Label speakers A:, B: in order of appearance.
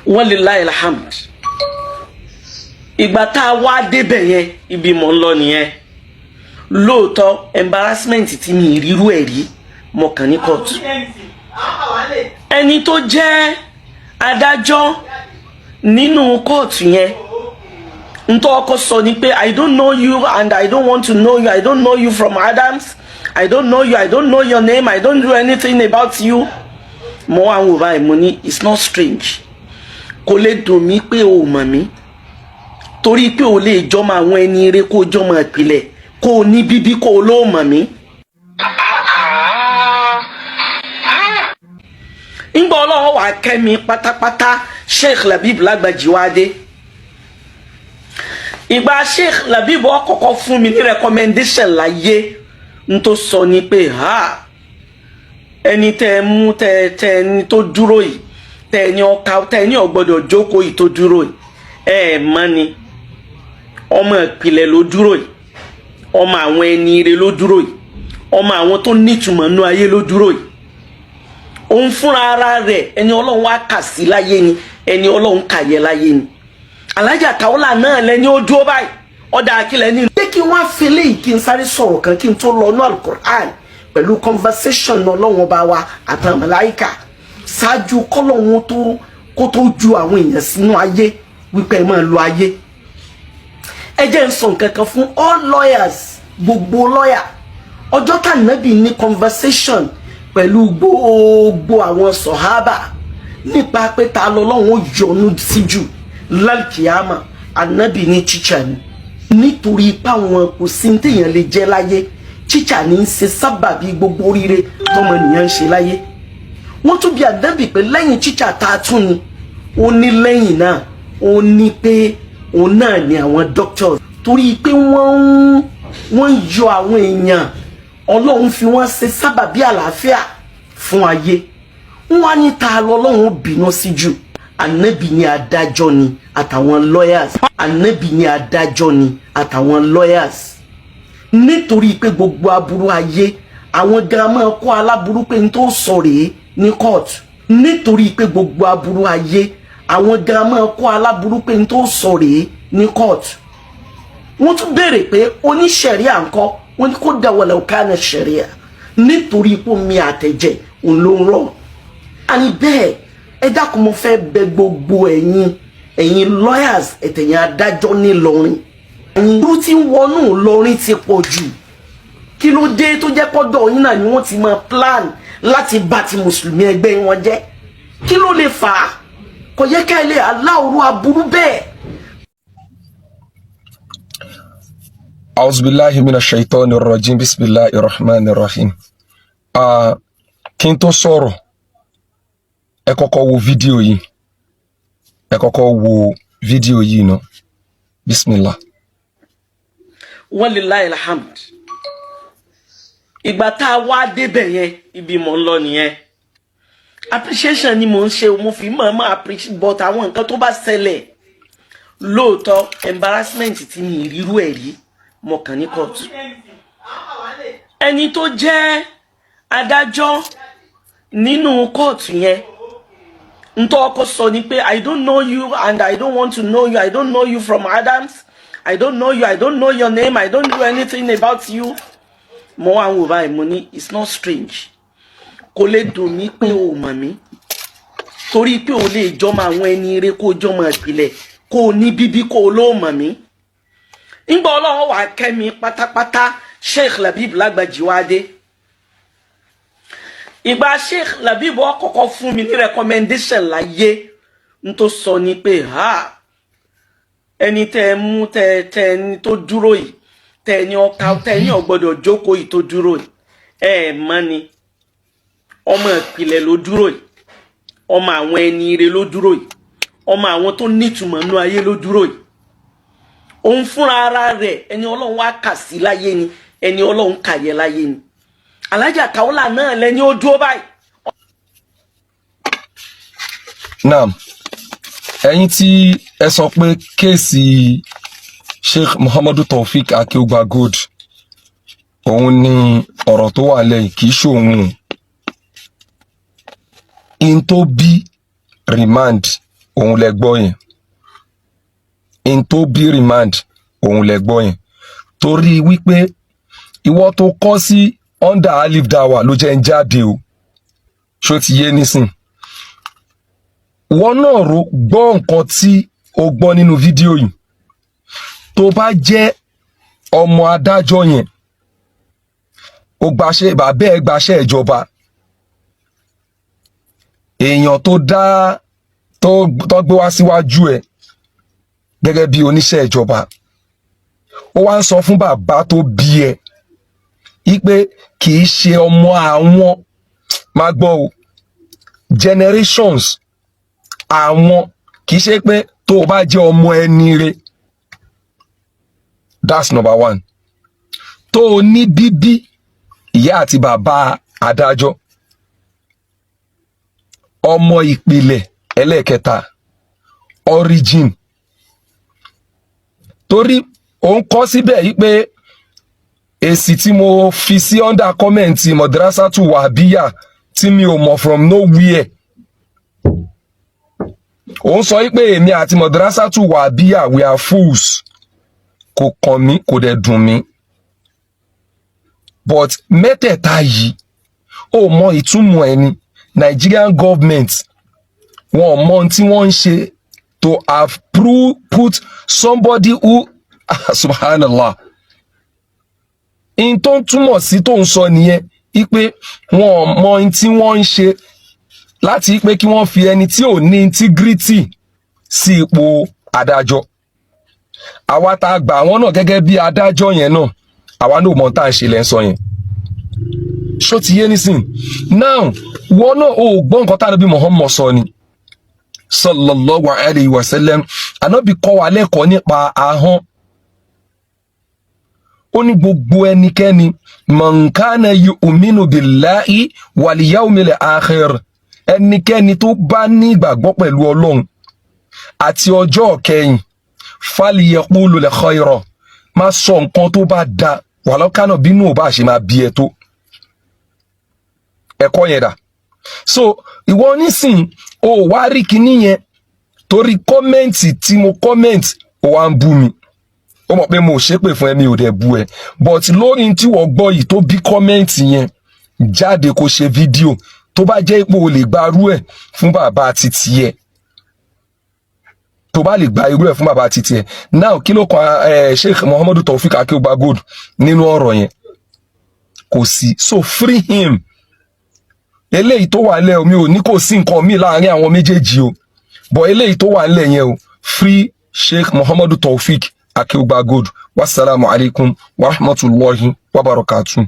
A: Walillahi alhamd. Ìgbà tá wá débẹ̀ yẹn ibi mo ń lọ nìyẹn. Lóòótọ́ embarrassment tí mi ríru ẹ̀ rí mo kàn ní court. Ẹni tó jẹ́ adájọ́ nínú court yẹn ntọ́ ọkọ sọ ni pé I don't know you and I don't want to know you. I don't know you from Adams. I don't know you. I don't know your name. I don't do anything about you. Mo wá wò báyìí mo ní it's not strange. Kò lè dùn mí pé o mọ̀ mí. Torí pé o lè jọmọ àwọn ẹni ire kó jọmọ ìpìlẹ̀ kó ní bíbí kó ló mọ̀ mí. Ńgbà Ọlọ́run wá kẹ́mi pátápátá Sheikh Labib Lagbaji wá dé. Ìgbà Sheikh Labib kọ́kọ́ fún mi ní recommendation láyé n tó sọ ní pé ẹni tẹ́ mú tẹ́ ẹni tó dúró yìí tẹ́ ẹni ọ̀ka tẹ́ ẹni ò gbọ́dọ̀ jókòó yìí tó dúró yìí mọ̀ ni ọmọ ìpìlẹ̀ ló dúró yìí ọmọ àwọn ẹni ire ló dúró yìí ọmọ àwọn tó nítumọ̀ nú ayé ló dúró yìí òun fúnra ara rẹ̀ ẹni Ọlọ́run wá kà sí láyé ni ẹni Ọlọ́run kà yẹ láyé ni Alhaja Kaola náà lẹ́ni ó dúró báyìí ọ̀dà àkílẹ̀ ní. Jẹ́ kí wọ́n á fi léyìí kí n sáré sọ̀rọ̀ kan kí n tó lọ ní Al-Qur'an pẹ̀lú conversation Ọlọ́run ọba wa àtàwọn màláíkà ṣáájú kọ́lọ́run kó tó ju àwọn èèyàn sínú ayé wípé ẹ máa lo ayé. Ẹ jẹ́ n sọ nǹkan kan fún all lawyers gbogbo lawyer ọjọ́ tá nàbì ní conversation pẹ̀lú gbogbo àwọn sọ̀hábà nípa pé ta lọ́lọ́run ó yọ́nú sí jù lálkìyàmà ànábì ní teacher ni nítorí pé àwọn kò sí téèyàn lè jẹ́ láyé teacher ní í ṣe sábàbí gbogbo oríire tọmọ ènìyàn ń ṣe láyé. Wọ́n tún bi ànábì pé lẹ́yìn teacher tá a tún ni ó ní lẹ́yìn náà ó ní pé òun náà ni àwọn doctors torí pé wọ́n yọ àwọn èèyàn Ọlọ́run fi wọ́n ṣe sábàbí àlàáfíà fún ayé. Wọ́n wá ní ta lọ́lọ́run bínú sí jù ànábì ní adájọ́ ni àtàwọn lawyers ànábì ní adájọ́ ni àtàwọn lawyers nítorí pé gbogbo aburú ayé àwọn girama kó aláburú pé n tó sọ rèé ní court nítorí pé gbogbo aburú ayé àwọn girama kó aláburú pé n tó sọ rèé ní court. Wọ́n tún béèrè pé oníṣẹ̀ríà ńkọ́ wọ́n ní kó dáwọ́lá òkàna ṣẹ̀ríà nítorí pé omi àtẹ̀jẹ̀ òun ló ń rọ̀. Àní bẹ́ẹ̀ ẹ dákun mo fẹ́ bẹ̀ gbogbo ẹ̀yin lawyers ẹ̀tẹ̀yìn adájọ́ ní Ìlọrin ẹ̀yin irú tí ń wọnú Ìlọrin ti pọ̀ jù kí ló dé tó jẹ́ pọ́dọ̀ yín náà ni wọ́n ti máa plan láti bà ti mùsùlùmí ẹgbẹ́ wọn jẹ́ kí ló lè fà á kò yẹ ká ilé aláwòrán aburú bẹ́ẹ̀.
B: Auzubillahi minash shaitanir rajim bismillahir rahmanir rahim. Kí n tó sọ̀rọ̀ ẹ kọ́kọ́ wo fídíò yìí náà bismillah.
A: Walillahi alhamd. Ìgbà tá wá débẹ̀ yẹn ibi mo ń lọ nìyẹn. Appreciation ni mo ń ṣe mo fi máa appreciate but àwọn nǹkan tó bá ṣẹlẹ̀ lóòótọ́ embarrassment tí mi ríru ẹ̀ rí mo kàn ní court. Ẹni tó jẹ́ adájọ́ nínú court yẹn ntọ́ ọkọ sọ ni pé I don't know you and I don't want to know you. I don't know you from Adams. I don't know you. I don't know your name. I don't do anything about you. Mo wá wò báyìí mo ní it's not strange. Kò lè dùn mí pé o mọ̀ mí. Torí pé o lè jọmọ àwọn ẹni ire kó jọmọ ìpìlẹ̀ kó ní bíbí kó ló mọ̀ mí. Ńgbà Ọlọ́run wá kẹ́mi pátápátá Sheikh Labib Lagbaji wá dé. Ìgbà Sheikh Labib kọ́kọ́ fún mi ní recommendation láyé n tó sọ ní pé ẹni tẹ́ mú tẹ́ ẹni tó dúró yìí tẹ́ ẹni ọ̀ka tẹ́ ẹni ò gbọ́dọ̀ jókòó yìí tó dúró yìí mọ̀ ni ọmọ ìpìlẹ̀ ló dúró yìí ọmọ àwọn ẹni ire ló dúró yìí ọmọ àwọn tó nítumọ̀ nú ayé ló dúró yìí òun fúnra ara rẹ̀ ẹni Ọlọ́run wá kà sí láyé ni ẹni Ọlọ́run kà yẹ láyé ni Alhaja Kaola náà lẹ́ni ó dúró báyìí.
B: Naam, ẹ̀yin tí ẹ sọ pé kéèsì Sheikh Muhammadu Taofeek AKEWUGBA Gold òun ni ọ̀rọ̀ tó wà lẹ́yìn kìí ṣòun in tó bí remand òun lẹ gbọ́ yẹn, in tó bí remand òun lẹ gbọ́ yẹn, torí wípé ìwọ tó kọ́ sí under alif dawa ló jẹ́ ń jáde o, ṣó ti yé nísìn. Wọ́n náà gbọ́ nǹkan tí o gbọ́ nínú fídíò yìí, tó bá jẹ́ ọmọ adájọ́ yẹn, o gbaṣẹ́ bàbá ẹ̀ gbaṣẹ́ ìjọba, èèyàn tó dá tó gbé wá síwájú ẹ̀ gẹ́gẹ́ bí oníṣẹ́ ìjọba, ó wá ń sọ fún bàbá tó bí ẹ ipe kì í ṣe ọmọ àwọn, máa gbọ́ o, generations àwọn, kì í ṣe pé tó o bá jẹ́ ọmọ ẹni rẹ̀, that's number one. Tó o ní bíbí ìyá àti bàbá adájọ́, ọmọ ìpìlẹ̀ ẹlẹ́ẹ̀kẹta, origin. Torí òun kọ́ síbẹ̀ yìí pé èsì tí mo fi sí under comment Madrasatu Wahabiyya tí mi ò mọ̀ from nowhere, òun sọ yìí pé èmi àti Madrasatu Wahabiyya we are fools, kò kàn mí kò dẹ̀ dùn mí, but mẹ́tẹ̀ẹ̀ta yìí ó mọ ìtumọ̀ ẹni. Nigerian government wọn mọ ohun tí wọ́n ń ṣe to have put somebody who subhanallah, in tó ń túmọ̀ sí tó ń sọ nìyẹn, ipe wọn mọ ohun tí wọ́n ń ṣe láti pé kí wọ́n fi ẹni tí ò ní integrity sí ipò adájọ́. Àwa tá gbà wọ́n náà gẹ́gẹ́ bí adájọ́ yẹn náà, àwa náà mọ̀ tá à ń ṣe lẹ́ ń sọ yẹn, ṣó ti yé nísìn. Now wọ́n náà ò gbọ́ nǹkan tá Ànábì Muhammad sọ ni sallallahu alayhi wa sallam. Ànábì kọ́ wa lẹ́kọ̀ọ́ nípa ahọ́n. Ó ní gbogbo ẹnikẹ́ni man kana yu'minu billahi wal yawmil akhir, ẹnikẹ́ni tó bá ní ìgbàgbọ́ pẹ̀lú Ọlọ́run àti ọjọ́ kẹyìn, falyaqulu khayra, má sọ nǹkan tó bá da, walau kana bínú ò bá ṣe máa bí ẹ tó. Ẹ̀kọ́ yẹn dà. So ìwọ nísìn o wá rí kíní yẹn torí kọ́mẹ́ǹtì tí mo kọ́mẹ́ǹtì ó wá ń bú mi, ó mọ̀ pé mo ṣépè fún ẹ, mi ò dẹ̀ bú ẹ, but lórí tí wọ́n gbọ́ yìí tó bí kọ́mẹ́ǹtì yẹn jáde kó ṣe fídíò, tó bá jẹ́ ipò o lè gbarú ẹ̀ fún bàbá títí ẹ̀, tó bá lè gba irú ẹ̀ fún bàbá títí ẹ̀. Now kí ló kan Sheikh Muhammadu Taofik Akewugba Gold nínú ọ̀rọ̀ yẹn? Kò sí. So free him. Eléyìí tó wà nílẹ̀, mi ò ní kò sí nǹkan mi láàrin àwọn méjèèjì o, but eléyìí tó wà nílẹ̀ yẹn o, free Sheikh Muhammadu Taofik Akewugba Gold. Wassalamu alaikum wa rahmatullahi wa barakatuh.